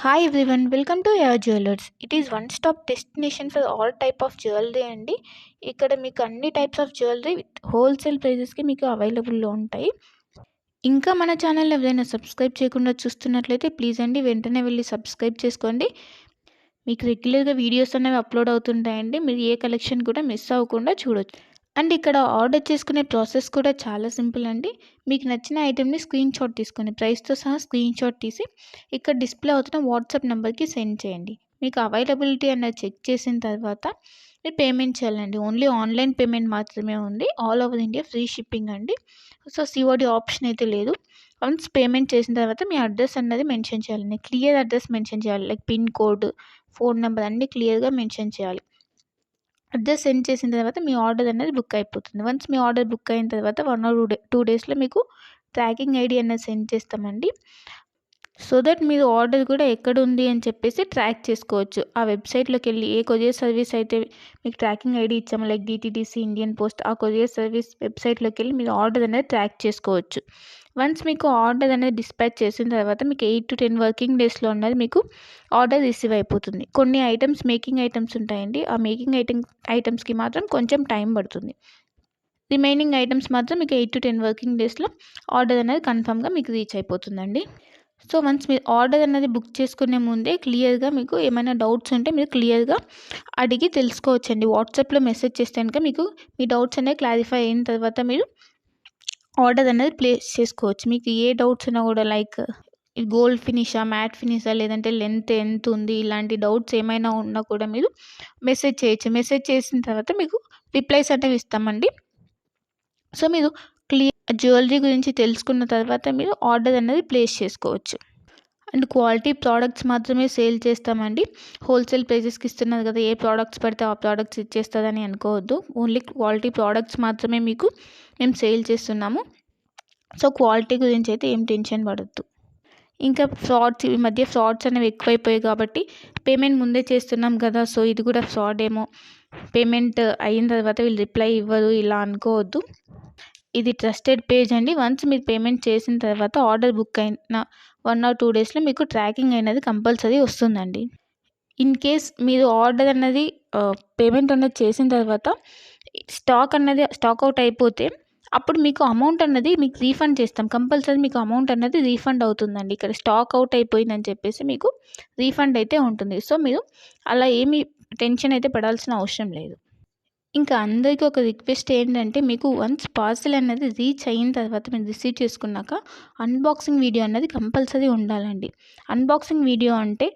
Hi everyone, welcome to your jewellers. It is one stop destination for all type of jewellery అండి. ఇక్కడ మీకు అన్ని types of jewellery with wholesale ప్రైజెస్కి మీకు అవైలబుల్లో ఉంటాయి. ఇంకా మన ఛానల్ ఎవరైనా సబ్స్క్రైబ్ చేయకుండా చూస్తున్నట్లయితే ప్లీజ్ అండి వెంటనే వెళ్ళి సబ్స్క్రైబ్ చేసుకోండి. మీకు రెగ్యులర్గా వీడియోస్ అనేవి అప్లోడ్ అవుతుంటాయండి. మీరు ఏ కలెక్షన్ కూడా మిస్ అవ్వకుండా చూడొచ్చు. అండ్ ఇక్కడ ఆర్డర్ చేసుకునే ప్రాసెస్ కూడా చాలా సింపుల్ అండి. మీకు నచ్చిన ఐటెంని స్క్రీన్ షాట్ తీసుకొని ప్రైస్తో సహా స్క్రీన్ షాట్ తీసి ఇక్కడ డిస్ప్లే అవుతున్న వాట్సాప్ నెంబర్కి సెండ్ చేయండి. మీకు అవైలబిలిటీ అన్నది చెక్ చేసిన తర్వాత మీరు పేమెంట్ చేయాలండి. ఓన్లీ ఆన్లైన్ పేమెంట్ మాత్రమే ఉంది. All over India free shipping అండి. సో సిఓడి ఆప్షన్ అయితే లేదు. వన్స్ పేమెంట్ చేసిన తర్వాత మీ అడ్రస్ అన్నది మెన్షన్ చేయాలండి. క్లియర్ అడ్రస్ మెన్షన్ చేయాలి. Like pin code, phone number అన్నీ క్లియర్గా మెన్షన్ చేయాలి. అడ్రస్ సెండ్ చేసిన తర్వాత మీ ఆర్డర్ అనేది బుక్ అయిపోతుంది. వన్స్ మీ ఆర్డర్ బుక్ అయిన తర్వాత 1 or 2 డేస్లో మీకు ట్రాకింగ్ ఐడి అనేది సెండ్ చేస్తామండి. సో దట్ మీరు ఆర్డర్ కూడా ఎక్కడ ఉంది అని చెప్పేసి ట్రాక్ చేసుకోవచ్చు. ఆ వెబ్సైట్లోకి వెళ్ళి ఏ కొరియర్ సర్వీస్ అయితే మీకు ట్రాకింగ్ ఐడి ఇచ్చామో లైక్ డిటీడీసీ, ఇండియన్ పోస్ట్, ఆ కొరియర్ సర్వీస్ వెబ్సైట్లోకి వెళ్ళి మీరు ఆర్డర్ అనేది ట్రాక్ చేసుకోవచ్చు. వన్స్ మీకు ఆర్డర్ అనేది డిస్పాచ్ చేసిన తర్వాత మీకు 8 to 10 వర్కింగ్ డేస్లో ఉన్నది మీకు ఆర్డర్ రిసీవ్ అయిపోతుంది. కొన్ని ఐటమ్స్ మేకింగ్ ఐటమ్స్ ఉంటాయండి. ఆ మేకింగ్ ఐటమ్స్కి మాత్రం కొంచెం టైం పడుతుంది. రిమైనింగ్ ఐటమ్స్ మాత్రం మీకు 8 to 10 వర్కింగ్ డేస్లో ఆర్డర్ అనేది కన్ఫామ్గా మీకు రీచ్ అయిపోతుందండి. సో వన్స్ మీరు ఆర్డర్ అనేది బుక్ చేసుకునే ముందే క్లియర్గా మీకు ఏమైనా డౌట్స్ ఉంటే మీరు క్లియర్గా అడిగి తెలుసుకోవచ్చండి. వాట్సాప్లో మెసేజ్ చేస్తే కనుక మీకు మీ డౌట్స్ అనేవి క్లారిఫై అయిన తర్వాత మీరు ఆర్డర్ అనేది ప్లేస్ చేసుకోవచ్చు. మీకు ఏ డౌట్స్ ఉన్నా కూడా లైక్ గోల్డ్ ఫినిషా, మ్యాట్ ఫినిషా, లేదంటే లెంత్ ఎంత ఉంది, ఇలాంటి డౌట్స్ ఏమైనా ఉన్నా కూడా మీరు మెసేజ్ చేయొచ్చు. మెసేజ్ చేసిన తర్వాత మీకు రిప్లైస్ అనేవి ఇస్తామండి. సో మీరు జ్యువెలరీ గురించి తెలుసుకున్న తర్వాత మీరు ఆర్డర్ అనేది ప్లేస్ చేసుకోవచ్చు. అండ్ క్వాలిటీ ప్రోడక్ట్స్ మాత్రమే సేల్ చేస్తామండి. హోల్సేల్ ప్రైజెస్కి ఇస్తున్నారు కదా, ఏ ప్రోడక్ట్స్ పడితే ఆ ప్రోడక్ట్స్ ఇచ్చేస్తుందని అనుకోవద్దు. ఓన్లీ క్వాలిటీ ప్రోడక్ట్స్ మాత్రమే మీకు మేము సేల్ చేస్తున్నాము. సో క్వాలిటీ గురించి అయితే ఏం టెన్షన్ పడద్దు. ఇంకా ఈ మధ్య ఫ్రాడ్స్ అనేవి ఎక్కువైపోయాయి కాబట్టి పేమెంట్ ముందే చేస్తున్నాం కదా, సో ఇది కూడా ఫ్రాడ్ ఏమో, పేమెంట్ అయిన తర్వాత వీళ్ళు రిప్లై ఇవ్వరు ఇలా అనుకోవద్దు. ఇది ట్రస్టెడ్ పేజ్ అండి. వన్స్ మీరు పేమెంట్ చేసిన తర్వాత ఆర్డర్ బుక్ అయిన 1 or 2 డేస్లో మీకు ట్రాకింగ్ అనేది కంపల్సరీ వస్తుందండి. ఇన్ కేస్ మీరు ఆర్డర్ అన్నది పేమెంట్ అనేది చేసిన తర్వాత స్టాక్ అవుట్ అయిపోతే అప్పుడు మీకు అమౌంట్ అన్నది మీకు రీఫండ్ చేస్తాం. కంపల్సరీ మీకు అమౌంట్ అన్నది రీఫండ్ అవుతుందండి. ఇక్కడ స్టాక్ అవుట్ అయిపోయిందని చెప్పేసి మీకు రీఫండ్ అయితే ఉంటుంది. సో మీరు అలా ఏమీ టెన్షన్ అయితే పడాల్సిన అవసరం లేదు. ఇంకా అందరికీ ఒక రిక్వెస్ట్ ఏంటంటే, మీకు వన్స్ పార్సెల్ అనేది రీచ్ అయిన తర్వాత మీరు రిసీవ్ చేసుకున్నాక అన్బాక్సింగ్ వీడియో అన్నది కంపల్సరీ ఉండాలండి. అన్బాక్సింగ్ వీడియో అంటే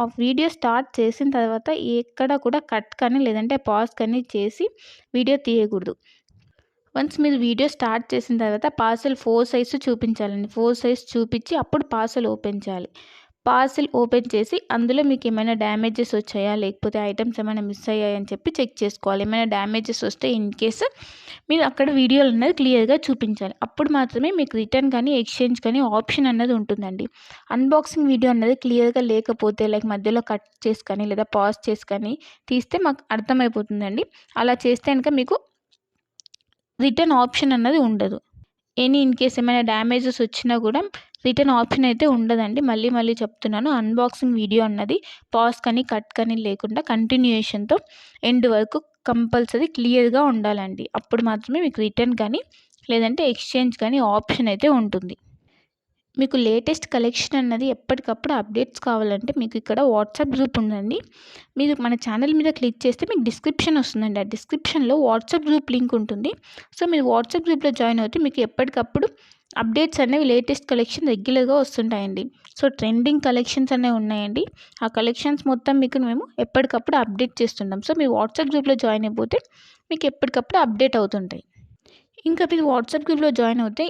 ఆ వీడియో స్టార్ట్ చేసిన తర్వాత ఎక్కడ కూడా కట్ కానీ లేదంటే పాజ్ కానీ చేసి వీడియో తీయకూడదు. వన్స్ మీరు వీడియో స్టార్ట్ చేసిన తర్వాత పార్సెల్ 4 సైజ్ చూపించాలండి. 4 సైజ్ చూపించి అప్పుడు పార్సెల్ ఓపెన్ చేయాలి. పార్సెల్ ఓపెన్ చేసి అందులో మీకు ఏమైనా డ్యామేజెస్ వచ్చాయా, లేకపోతే ఐటమ్స్ ఏమైనా మిస్ అయ్యాయని చెప్పి చెక్ చేసుకోవాలి. ఏమైనా డ్యామేజెస్ వస్తే ఇన్ కేస్ మీరు అక్కడ వీడియోలు అనేది క్లియర్గా చూపించాలి. అప్పుడు మాత్రమే మీకు రిటర్న్ కానీ ఎక్స్చేంజ్ కానీ ఆప్షన్ అన్నది ఉంటుందండి. అన్బాక్సింగ్ వీడియో అన్నది క్లియర్గా లేకపోతే లైక్ మధ్యలో కట్ చేసి కానీ లేదా పాజ్ చేసి కానీ తీస్తే మాకు అర్థమైపోతుందండి. అలా చేస్తే కనుక మీకు రిటర్న్ ఆప్షన్ అన్నది ఉండదు. ఇన్ కేస్ ఏమైనా డ్యామేజెస్ వచ్చినా కూడా రిటర్న్ ఆప్షన్ అయితే ఉండదండి. మళ్ళీ చెప్తున్నాను, అన్బాక్సింగ్ వీడియో అన్నది పాజ్ కానీ కట్ కానీ లేకుండా కంటిన్యూయేషన్తో ఎండ్ వరకు కంపల్సరీ క్లియర్గా ఉండాలండి. అప్పుడు మాత్రమే మీకు రిటర్న్ కానీ లేదంటే ఎక్స్చేంజ్ కానీ ఆప్షన్ అయితే ఉంటుంది. మీకు లేటెస్ట్ కలెక్షన్ అన్నది ఎప్పటికప్పుడు అప్డేట్స్ కావాలంటే మీకు ఇక్కడ వాట్సాప్ గ్రూప్ ఉందండి. మీరు మన ఛానల్ మీద క్లిక్ చేస్తే మీకు డిస్క్రిప్షన్ వస్తుందండి. ఆ డిస్క్రిప్షన్లో వాట్సాప్ గ్రూప్ లింక్ ఉంటుంది. సో మీరు వాట్సాప్ గ్రూప్లో జాయిన్ అవుతే మీకు ఎప్పటికప్పుడు అప్డేట్స్ అనేవి లేటెస్ట్ కలెక్షన్ రెగ్యులర్గా వస్తుంటాయండి. సో ట్రెండింగ్ కలెక్షన్స్ అనేవి ఉన్నాయండి. ఆ కలెక్షన్స్ మొత్తం మీకు మేము ఎప్పటికప్పుడు అప్డేట్ చేస్తుంటాం. సో మీరు వాట్సాప్ గ్రూప్లో జాయిన్ అయిపోతే మీకు ఎప్పటికప్పుడు అప్డేట్ అవుతుంటాయి. ఇంకా మీరు వాట్సాప్ గ్రూప్లో జాయిన్ అవుతే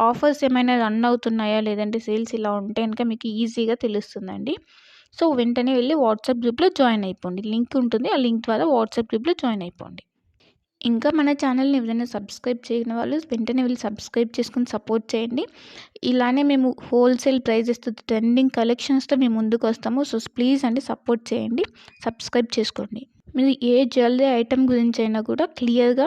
ఆఫర్స్ ఏమైనా రన్ అవుతున్నాయా, లేదంటే సేల్స్ ఇలా ఉంటే కనుక మీకు ఈజీగా తెలుస్తుందండి. సో వెంటనే వెళ్ళి వాట్సాప్ గ్రూప్లో జాయిన్ అయిపోండి. లింక్ ఉంటుంది, ఆ లింక్ ద్వారా వాట్సాప్ గ్రూప్లో జాయిన్ అయిపోండి. ఇంకా మన ఛానల్ని ఎవరైనా సబ్స్క్రైబ్ చేయని వాళ్ళు వెంటనే వెళ్ళి సబ్స్క్రైబ్ చేసుకుని సపోర్ట్ చేయండి. ఇలానే మేము హోల్సేల్ ప్రైజెస్తో ట్రెండింగ్ కలెక్షన్స్తో మేము ముందుకు వస్తాము. సో ప్లీజ్ అండి సపోర్ట్ చేయండి, సబ్స్క్రైబ్ చేసుకోండి. మీరు ఏ జ్యువెలరీ ఐటెం గురించి అయినా కూడా క్లియర్గా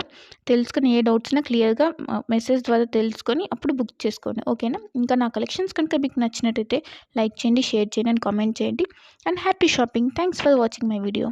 తెలుసుకొని, ఏ డౌట్స్ ఉన్నా క్లియర్గా మెసేజ్ ద్వారా తెలుసుకొని అప్పుడు బుక్ చేసుకోండి. ఓకేనా? ఇంకా నా కలెక్షన్స్ కనుక మీకు నచ్చినట్టయితే లైక్ చేయండి, షేర్ చేయండి అండ్ కామెంట్ చేయండి. And happy shopping. Thanks for watching my video.